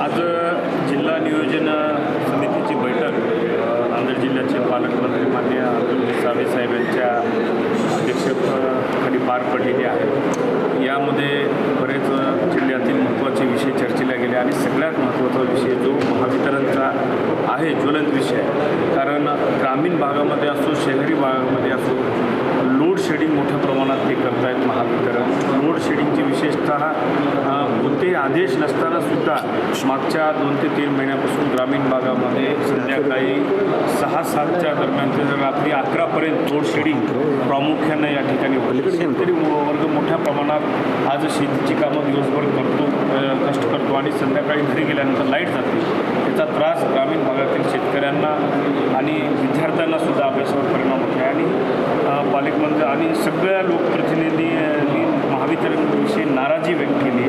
आज जिल्हा नियोजन समितीची बैठक नांदेड जिल्ह्याचे पालकमंत्री माननीय अब्दुल सावे साहेब यांच्या अध्यक्षतेखाली पार पडलेली आहे। यामध्ये बरेच जिल्ह्यातील महत्त्वाचे विषय चर्चेला गेले आणि सगळ्यात महत्त्वाचा विषय जो महावितरणचा आहे, ज्वलंत विषय आहे। कारण ग्रामीण भागामध्ये असो, शहरी भागामध्ये असो, लोड शेडिंग मोठ्या प्रमाणात ते करतायत महावितरण। लोड शेडिंगची विशेषतः कोणतेही आदेश नसतानासुद्धा मागच्या 2 ते 3 महिन्यापासून ग्रामीण भागामध्ये संध्याकाळी 6-7च्या दरम्यान ते रात्री 11पर्यंत लोड शेडिंग प्रामुख्याने या ठिकाणी होते। शेतकरी वर्ग मोठ्या प्रमाणात आज शेतीची कामं दिवसभर कष्ट करतो आणि संध्याकाळी घरी गेल्यानंतर लाईट जाते। त्याचा त्रास ग्रामीण भागातील शेतकऱ्यांना आणि विद्यार्थ्यांनासुद्धा अभ्यासावर परिणाम होतो आहे आणि पालकमंत्री आणि सगळ्या लोकप्रतिनिधींनी महावितरणविषयी नाराजी व्यक्त केली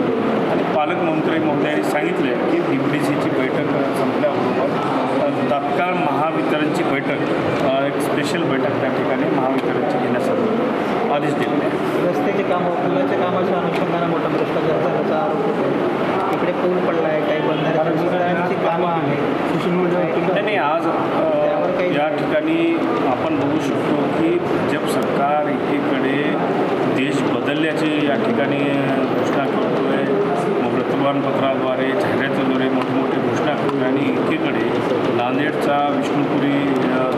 आणि पालकमंत्री महोदयांनी सांगितले की DPDCची बैठक संपल्याबरोबर तात्काळ महावितरणची बैठक एक स्पेशल बैठक त्या ठिकाणी महावितरणची घेण्यासाठी आदेश दिले आहे। रस्त्याचे कामं, पुलाच्या कामाच्या अनुषंगाने मोठा भ्रष्टाचार झाल्याचा आरोप होतो। इकडे पूल पडला आहे, काही बंधाऱ्यांची कामं आहेत। त्यांनी आज या ठिकाणी आपण बघू शकतो की भाजप सरकार एकीकडे देश बदलल्याचे या ठिकाणी घोषणा करतो आहे, वर्तमानपत्राद्वारे, जाहिरातीद्वारे मोठे घोषणा करतो आणि एकीकडे नांदेडचा विष्णुपुरी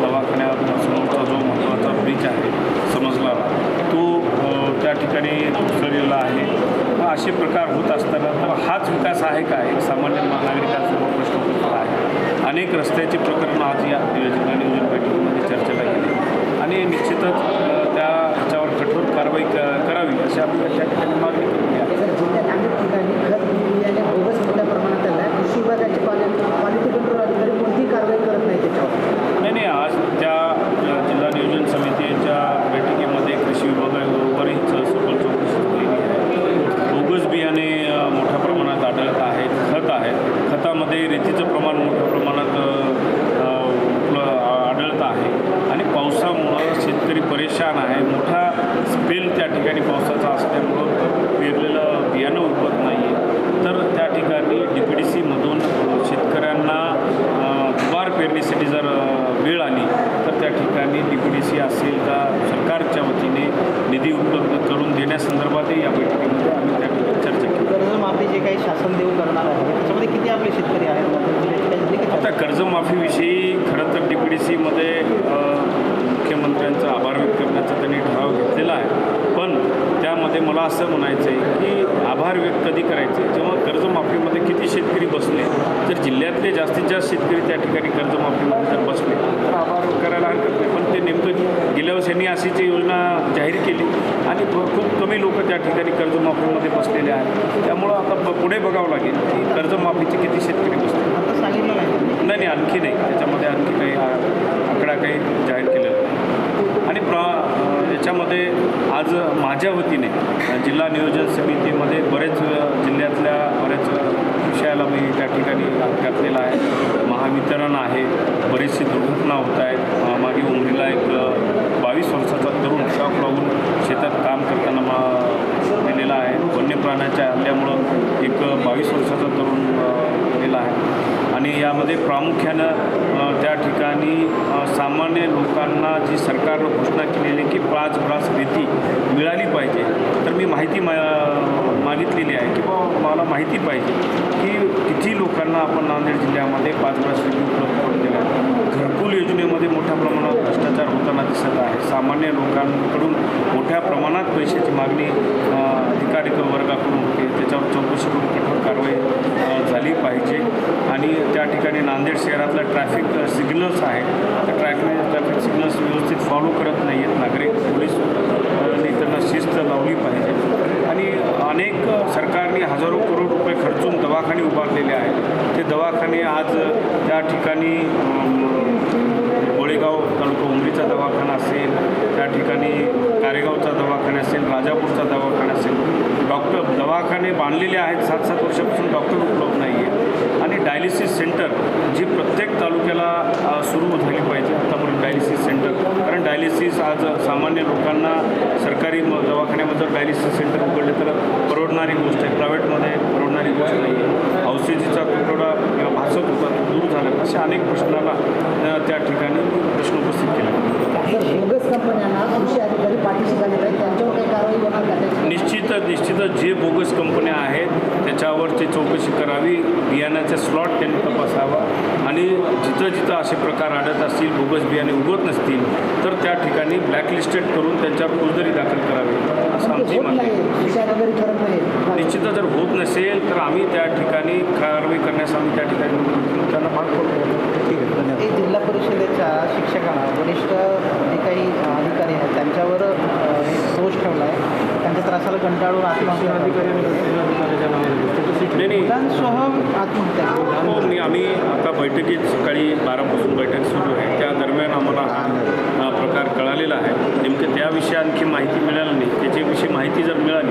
दवाखान्यासमोरचा जो महत्त्वाचा ब्रिज आहे समजला तो त्या ठिकाणी घुसरलेला आहे। असे प्रकार होत असताना तर हाच विकास आहे का? एक सामान्य नागरिकांसमोर प्रश्न उपस्थित आहे। अनेक रस्त्याची प्रकरणं आज या जिल्हा नियोजन बैठकीमध्ये चर्चेला गेली आणि निश्चितच त्याच्यावर कठोर कारवाई करावी अशी आपण त्या ठिकाणी मागणी केली आहे। नाही, आज त्या जिल्हा नियोजन समितीच्या बैठकीमध्ये कृषी विभागाबरोबरही सखोल चौकशी केलेली आहे। बोगस बियाणे मोठ्या प्रमाणात आढळत आहेत, खत आहे, खतामध्ये रेतीचं प्रमाण मोठ्या प्रमाणात आढळत आहे आणि पावसामुळं शेतकरी परेशान आहे। मोठा स्पेल त्या ठिकाणी पावसाचा असल्यामुळं पेरलेलं बियाणं उगवत नाही आहे। तर त्या ठिकाणी DPDCमधून शेतकऱ्यांना दुबार पेरणीसाठी जर वेळ आली तर त्या ठिकाणी DPDC असेल का सरकारच्या वतीने निधी उपलब्ध करून देण्यासंदर्भातही या बैठकीमध्ये आम्ही त्या ठिकाणी चर्चा केली। कर्जमाफी जे काही शासन देऊ करणार आहे त्याच्यामध्ये किती आपले शेतकरी आहेत? आता कर्जमाफीविषयी खरं तर DPDCमध्ये मुख्यमंत्र्यांचा आभार व्यक्त करण्याचा त्यांनी ठराव घेतलेला आहे। पण त्यामध्ये मला असं म्हणायचं आहे की आभार व्यक्त कधी करायचे जेव्हा कर्जमाफीमध्ये किती शेतकरी बसले, जर जिल्ह्यातले जास्तीत जास्त शेतकरी त्या ठिकाणी कर्जमाफीमध्ये जर बसले तर आभार करायला हरकत नाही। पण ते नेमकं गेल्या वर्षी यांनी अशीच योजना जाहीर केली आणि खूप कमी लोक त्या ठिकाणी कर्जमाफीमध्ये बसलेले आहेत। त्यामुळं आता पुढे बघावं लागेल की कर्जमाफीचे किती शेतकरी बसले। आता सांगितलं नाही, आणखी नाही, त्याच्यामध्ये आणखी काही आकडा काही जाहीर केलेला नाही। आणि याच्यामध्ये आज माझ्या वतीने जिल्हा नियोजन समितीमध्ये बरेच जिल्ह्यातल्या बऱ्याच विषयाला मी त्या ठिकाणी घातलेला आहे। महावितरण आहे, बरीचशी दुर्घटना होत आहेत। मागे उमरीला एक 22 वर्षाचा तरुण शॉक लागून शेतात काम करताना गेलेला आहे। वन्य प्राण्याच्या हल्ल्यामुळं एक 22 वर्षाचा तरुण गेलेला आहे आणि यामध्ये प्रामुख्यानं त्या ठिकाणी सामान्य लोकांना जी सरकारनं घोषणा केलेली की 5 ब्रास रेती मिळाली पाहिजे, तर मी माहिती मागितलेली आहे की मला माहिती पाहिजे की किती लोकांना आपण नांदेड जिल्ह्यामध्ये 5 ब्रास रेती उपलब्ध करून दिल्या आहेत। घरकुल योजनेमध्ये मोठ्या प्रमाणात भ्रष्टाचार होताना दिसत आहे। सामान्य लोकांकडून मोठ्या प्रमाणात पैशाची मागणी अधिकारी वर्गाकडून होते, त्याच्यावर चौकशी करून कठोर कारवाई झाली पाहिजे। आणि त्या ठिकाणी नांदेड शहरातल्या ट्रॅफिक सिग्नल्स आहेत, त्या ट्रॅफिक सिग्नल्स व्यवस्थित फॉलो करत नाही आहेत नागरिक, पोलीस त्यांना शिस्त लावली पाहिजे। आणि अनेक सरकारने हजारो करोड रुपये खर्चून दवाखाने उभारलेले आहेत। ते दवाखाने आज त्या ठिकाणी गोळेगाव तालुका उमरीचा दवाखाना असेल, त्या ठिकाणी कारेगावचा दवाखाना असेल, राजापूरचा दवाखाना असेल, दवाखाने बांधलेले आहेत। 7-7 वर्षापासून डॉक्टर उपलब्ध नाही आहे। आणि डायलिसिस सेंटर जी प्रत्येक तालुक्याला सुरू झाली पाहिजे आतापर्यंत डायलिसिस सेंटर, कारण डायलिसिस आज सामान्य लोकांना सरकारी दवाखान्यामध्ये जर डायलिसिस सेंटर उघडले तर परवडणारी गोष्ट आहे, प्रायव्हेटमध्ये परवडणारी गोष्ट नाही आहे। औषधीचा तुटवडा अनेक प्रश्नाला त्या ठिकाणी प्रश्न उपस्थित केला. जर बोगस कंपन्यांना कृषी अधिकारी पाठीशी झालेले आहेत त्यांच्यावर काही कारवाई होणार का त्याची? निश्चितच जे बोगस कंपन्या आहेत त्याच्यावरची चौकशी करावी, बियाण्याचे स्लॉट त्यांनी तपासावा आणि जिथं जिथं असे प्रकार आढळत असतील, बोगस बियाणे उगवत नसतील तर त्या ठिकाणी ब्लॅकलिस्टेड करून त्यांच्यावर फौजदारी दाखल करावी असं आमची होत मागणी नाही आहे. कृषी अधिकारी करत नाही. निश्चितच जर होत नसेल तर आम्ही त्या ठिकाणी कारवाई करण्यास आम्ही त्या ठिकाणी त्यांना भाग पडतो. ठीक आहे, धन्यवाद. हे जिल्हा परिषदेच्या शिक्षकांना वरिष्ठ जे काही अधिकारी आहेत त्यांच्यावर दोष ठेवला आहे. त्यांच्या त्रासाला कंटाळून आत्महत्या नाही नाही मुलांसह आत्महत्या हो आम्ही आता बैठकीत सकाळी 12 बैठक सुरू आहे. त्या दरम्यान आम्हाला हा प्रकार कळालेला आहे. नेमकं त्याविषयी आणखी माहिती मिळाली नाही. त्याच्याविषयी माहिती जर मिळाली